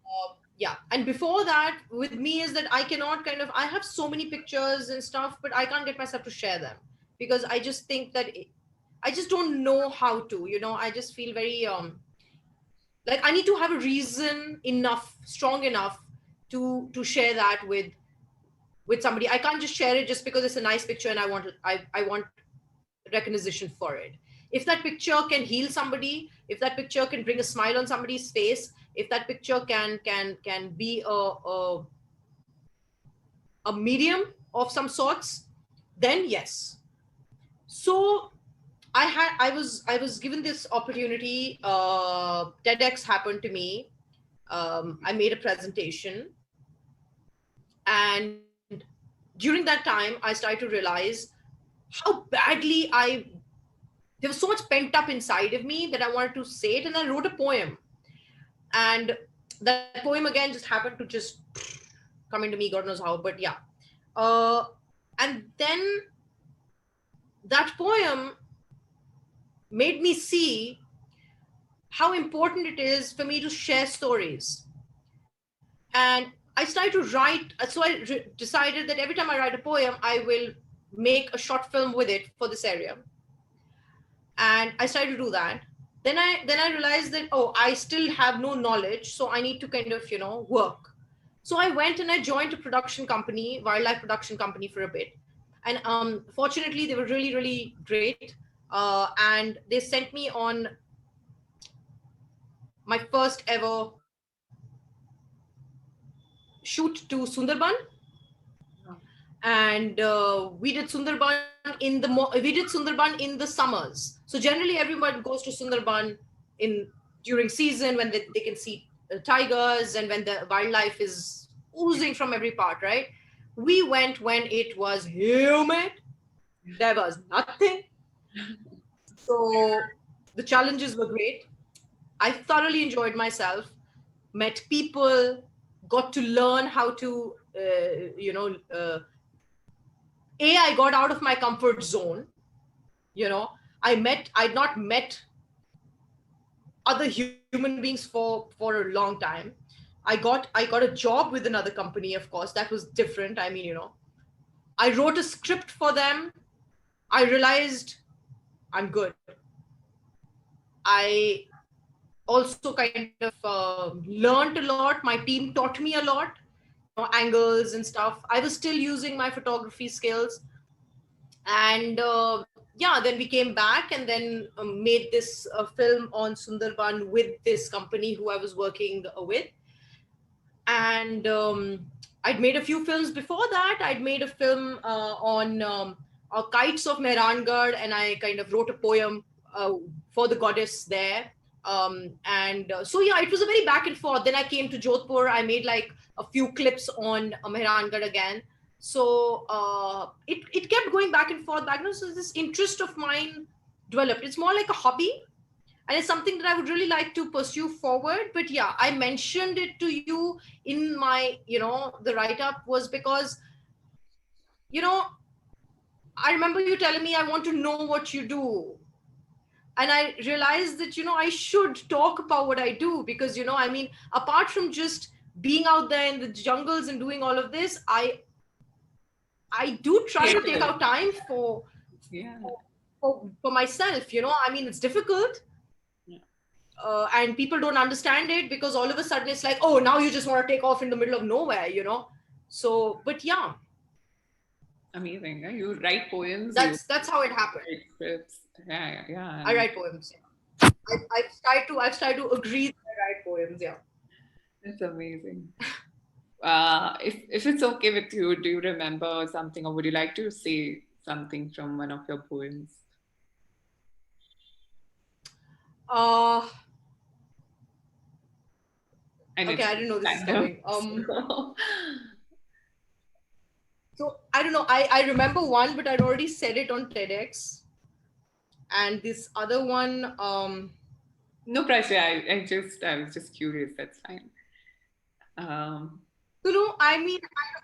yeah, and before that with me is that I cannot kind of, I have so many pictures and stuff, but I can't get myself to share them because I just think that I just don't know how to, I just feel very like I need to have a reason enough, strong enough to share that with somebody. I can't just share it just because it's a nice picture and I want recognition for it. If that picture can heal somebody, if that picture can bring a smile on somebody's face, if that picture can be a medium of some sorts, then yes. So I was given this opportunity. TEDx happened to me. I made a presentation, and during that time, I started to realize how badly there was so much pent up inside of me that I wanted to say it, and I wrote a poem. And that poem again just happened to just come into me, God knows how, but yeah. Uh, and then that poem made me see how important it is for me to share stories. And I started to write, so I decided that every time I write a poem, I will make a short film with it for this area. And I started to do that. Then I realized that, oh, I still have no knowledge, so I need to kind of work. So I went and I joined a production company, wildlife production company, for a bit. And fortunately they were really, really great. And they sent me on my first ever shoot to Sundarban. And we did Sundarban in the summers. So generally everyone goes to Sundarban in during season when they can see tigers and when the wildlife is oozing from every part, right? We went when it was humid. There was nothing. So the challenges were great. I thoroughly enjoyed myself, met people, got to learn how to I got out of my comfort zone. You know, I'd not met other human beings for a long time. I got a job with another company, of course. That was different. I mean, I wrote a script for them. I realized I'm good. I also kind of learned a lot. My team taught me a lot, angles and stuff. I was still using my photography skills. And yeah, then we came back and then made this film on Sundarban with this company who I was working with. And I'd made a few films before that. I'd made a film on kites of Mehrangarh, and I kind of wrote a poem for the goddess there. And so yeah, it was a very back and forth. Then I came to Jodhpur. I made like a few clips on Mehrangarh again. So it kept going back and forth, back and forth. So this interest of mine developed. It's more like a hobby, and it's something that I would really like to pursue forward. But yeah, I mentioned it to you in my, the write up was because, you know, I remember you telling me I want to know what you do. And I realized that, I should talk about what I do because, I mean, apart from just being out there in the jungles and doing all of this, I do try to take out time Yeah. for myself. I mean, it's difficult. Yeah. and people don't understand it because all of a sudden it's like, oh, now you just want to take off in the middle of nowhere, So, but yeah, Amazing. Yeah? You write poems, you that's how it happened. write scripts. Yeah, yeah. I And write poems. I've tried to agree that I write poems. Yeah. it's amazing. If it's okay with you, do you remember something, or would you like to say something from one of your poems? Uh, And okay, it's I didn't know this is random. coming. So, So I don't know. I remember one, but I'd already said it on TEDx, and this other one. no pressure. I was just curious. That's fine. Um, No, I mean,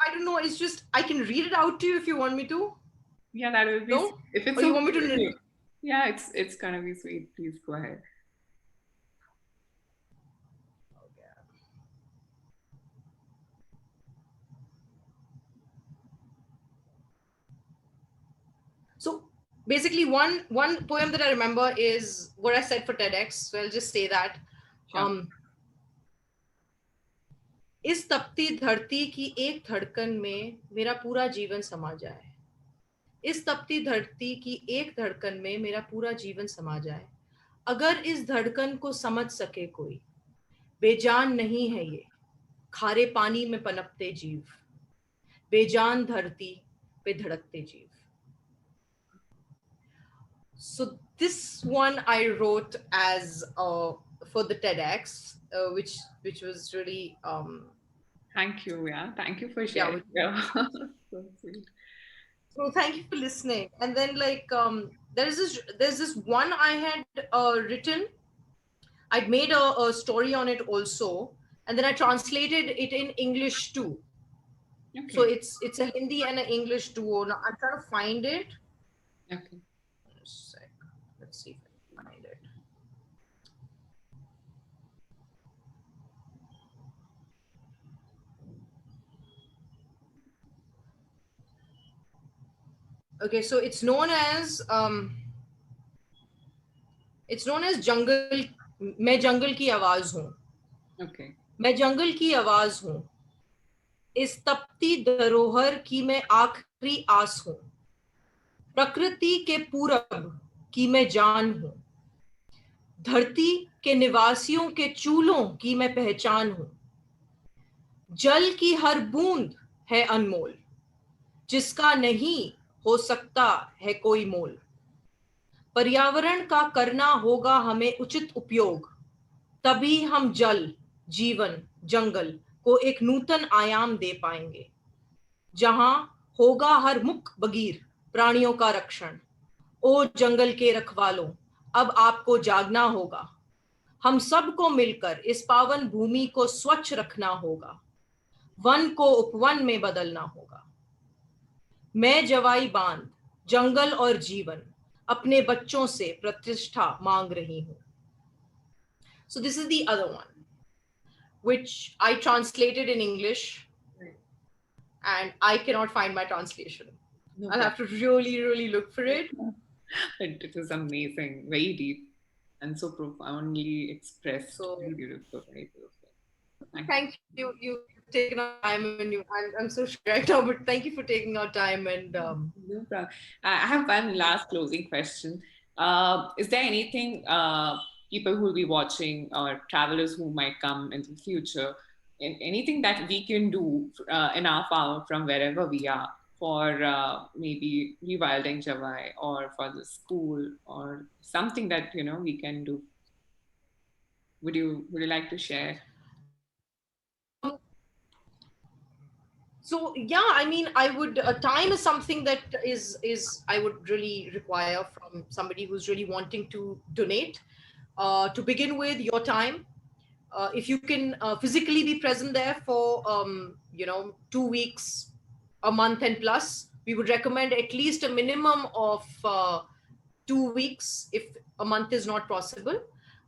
I don't know. It's just I can read it out to you if you want me to. yeah, that would be No, if it's or you want okay me to? with you. Yeah, it's gonna be sweet. Please go ahead. So basically, one poem that I remember is what I said for TEDx. So I'll just say that. Sure. इस तपती धरती की एक धड़कन में मेरा पूरा जीवन समा जाए. इस तपती धरती की एक धड़कन में मेरा पूरा जीवन समा जाए. अगर इस धड़कन को समझ सके कोई, बेजान नहीं है ये खारे पानी में पनपते जीव, बेजान धरती पे धड़कते जीव. So this one I wrote as for the TEDx, which was really Thank you. Yeah, thank you for yeah. sharing. Yeah. So sweet. So thank you for listening. And then like there's this one I had written. I'd made a story on it also, and then I translated it in English too. So Okay. it's a Hindi and an English duo. Now I'm trying to find it. Okay. Just a sec. Let's see if I can find it. Okay, so it's known as जंगल. मैं जंगल की आवाज हूँ. Okay. मैं जंगल की आवाज हूँ. इस तपती धरोहर की मैं आखिरी आस हूँ. प्रकृति के पूरब की मैं जान हूँ. धरती के निवासियों के चूलों की मैं पहचान हूँ. जल की हर बूंद है अनमोल, जिसका नहीं हो सकता है कोई मोल. पर्यावरण का करना होगा हमें उचित उपयोग, तभी हम जल, जीवन, जंगल को एक नूतन आयाम दे पाएंगे. जहां होगा हर मुख बगीर प्राणियों का रक्षण. ओ जंगल के रखवालों, अब आपको जागना होगा. हम सबको मिलकर इस पावन भूमि को स्वच्छ रखना होगा. वन को उपवन में बदलना होगा. मैं जवाई बांध, जंगल और जीवन अपने बच्चों से प्रतिष्ठा मांग रही हूं. So this is the other one, which I translated in English, and I cannot find my translation. No I'll have to really, really look for it. It was amazing, very deep, and so profoundly expressed. So Very beautiful, very beautiful. thank you. You've taken out time, and I'm so shy right now, but thank you for taking out time. And No problem. I have one last closing question. Is there anything people who will be watching or travelers who might come in the future, anything that we can do in our power from wherever we are for maybe rewilding Jawai or for the school or something that we can do? Would you like to share? so yeah, I mean, I would time is something that is I would really require from somebody who's really wanting to donate. To begin with, your time. If you can physically be present there for 2 weeks, a month and plus, we would recommend at least a minimum of 2 weeks if a month is not possible.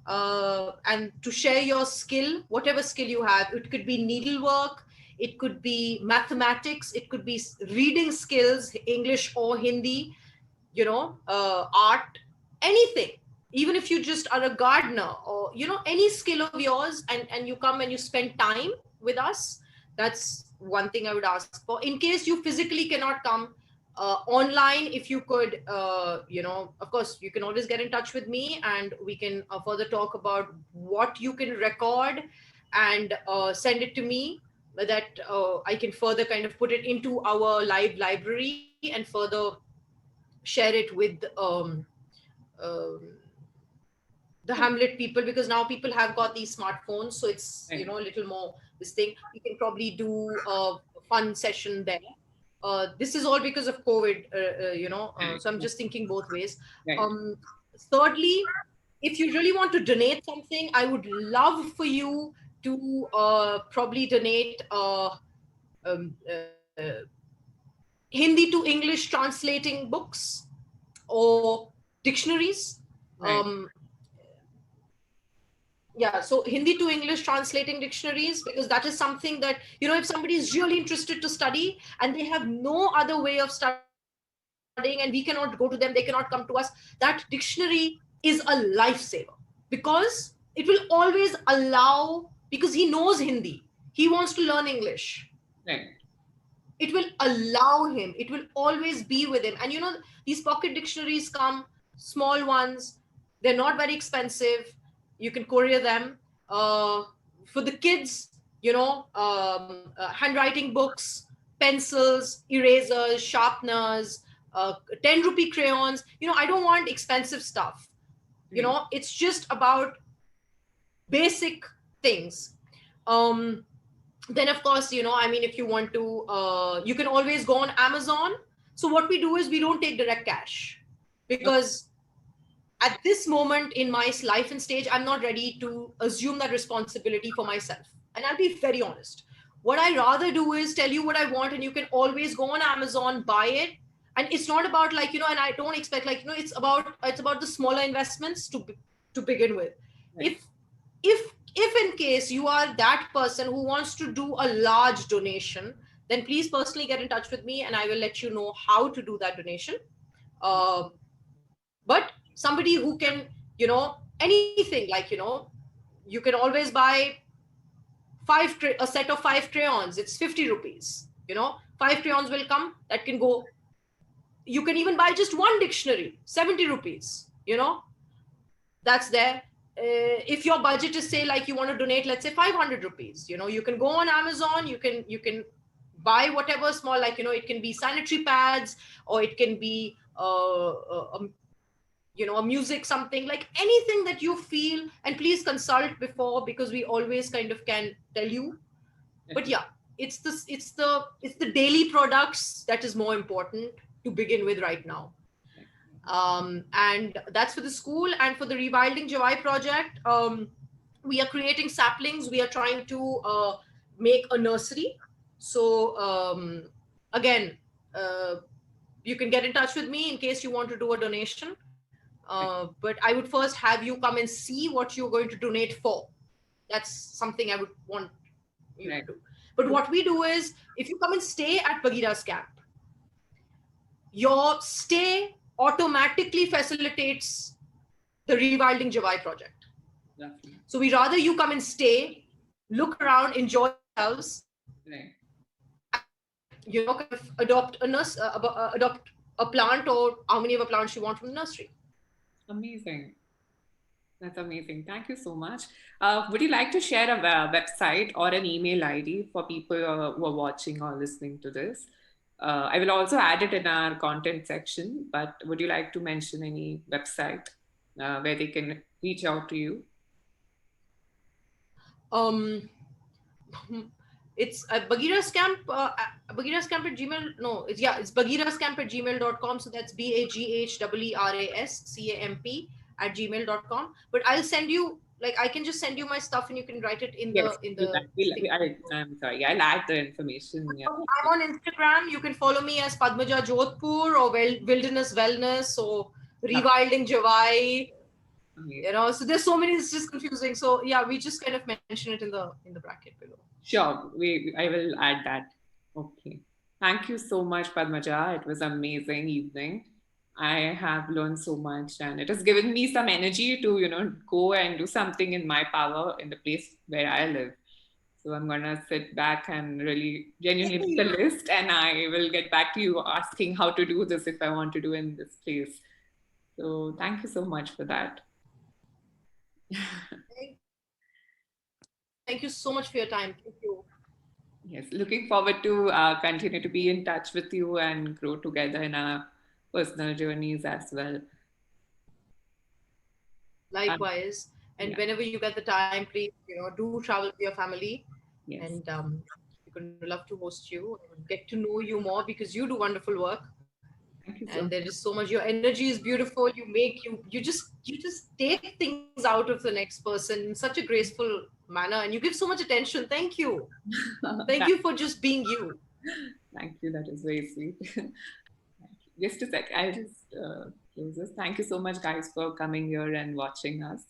And to share your skill, whatever skill you have. It could be needlework, it could be mathematics, it could be reading skills, English or Hindi, art, anything. even if you just are a gardener, or any skill of yours, and you come and you spend time with us, that's one thing I would ask for. In case you physically cannot come, online, if you could, of course you can always get in touch with me, and we can further talk about what you can record and send it to me, that I can further kind of put it into our live library and further share it with um, the Hamlet people, because now people have got these smartphones, so it's Right. a little more this thing. We can probably do a fun session there. This is all because of COVID, Right. so I'm just thinking both ways. Right. Um, Thirdly, if you really want to donate something, I would love for you to probably donate um, uh, Hindi to English translating books or dictionaries. Right. Um, yeah, so Hindi to English translating dictionaries, because that is something that, if somebody is really interested to study and they have no other way of studying, and we cannot go to them, they cannot come to us, that dictionary is a lifesaver, because it will always allow, because he knows Hindi, he wants to learn English, Right. it will allow him, it will always be with him. And these pocket dictionaries come, small ones, they're not very expensive, you can courier them. For the kids, handwriting books, pencils, erasers, sharpeners, 10 rupee crayons, I don't want expensive stuff, Right. it's just about basic things. um then of course, I mean, if you want to, you can always go on Amazon. So what we do is we don't take direct cash, Okay. because at this moment in my life and stage, I'm not ready to assume that responsibility for myself, and I'll be very honest. What I rather do is tell you what I want, and you can always go on Amazon, buy it. And it's not about, like, and I don't expect, like, it's about the smaller investments to begin with. Right. If if in case you are that person who wants to do a large donation, then please personally get in touch with me, and I will let you know how to do that donation. But somebody who can, anything, like, you can always buy a set of 5 crayons, it's 50 rupees. 5 crayons will come, that can go. You can even buy just one dictionary, 70 rupees. That's there. If your budget is, say, like, you want to donate, let's say, 500 rupees, you can go on Amazon, you can buy whatever small, like, it can be sanitary pads, or it can be a music, something, like anything that you feel. And please consult before, because we always kind of can tell you. But Definitely. yeah, it's the daily products that is more important to begin with right now. Right. And that's for the school. And for the Rewilding Jawai project, we are creating saplings. We are trying to make a nursery. So again, uh, you can get in touch with me in case you want to do a donation. Right. But I would first have you come and see what you're going to donate for. That's something I would want you to Right. do. But what we do is, if you come and stay at Bagheera's camp, your stay automatically facilitates the Rewilding Jawai project. Lovely. So we rather you come and stay, look around, enjoy yourselves, Right. and kind of adopt a plant, or how many of a plants you want from the nursery. Amazing. That's amazing. Thank you so much. Would you like to share a website or an email ID for people who are watching or listening to this? I will also add it in our content section, but would you like to mention any website where they can reach out to you? Um, it's Bagheera's camp at Gmail. No, it's Bagheera's camp at gmail.com. So that's BAGHEERASCAMP at gmail.com. But I'll send you, like, I can just send you my stuff, and you can write it in Yes, do that. the this thing. I'm sorry. I'll add the information. Yeah. I'm on Instagram. You can follow me as Padmaja Jodhpur, or Wilderness Wellness, or Rewilding Jawai. Amazing. So there's so many. It's just confusing. So yeah, we just kind of mention it in the bracket below. Sure, I will add that. Okay. Thank you so much, Padmaja. It was an amazing evening. I have learned so much, and it has given me some energy to, go and do something in my power in the place where I live. So I'm gonna sit back and really genuinely make the list, and I will get back to you asking how to do this if I want to do in this place. So thank you so much for that. Thank you so much for your time. Thank you. Yes, looking forward to continue to be in touch with you and grow together in our personal journeys as well. Likewise. And Yeah, whenever you get the time, please, do travel with your family. yes. And we're going to love to host you and get to know you more because you do wonderful work. Thank you And so there is so much. Your energy is beautiful. You just take things out of the next person in such a graceful manner, and you give so much attention. Thank you. Thank much. you for just being you. Thank you. That is very sweet. Just a sec. I'll just close this. Thank you so much, guys, for coming here and watching us.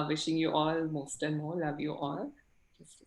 Wishing you all most and more. Love you all. Just a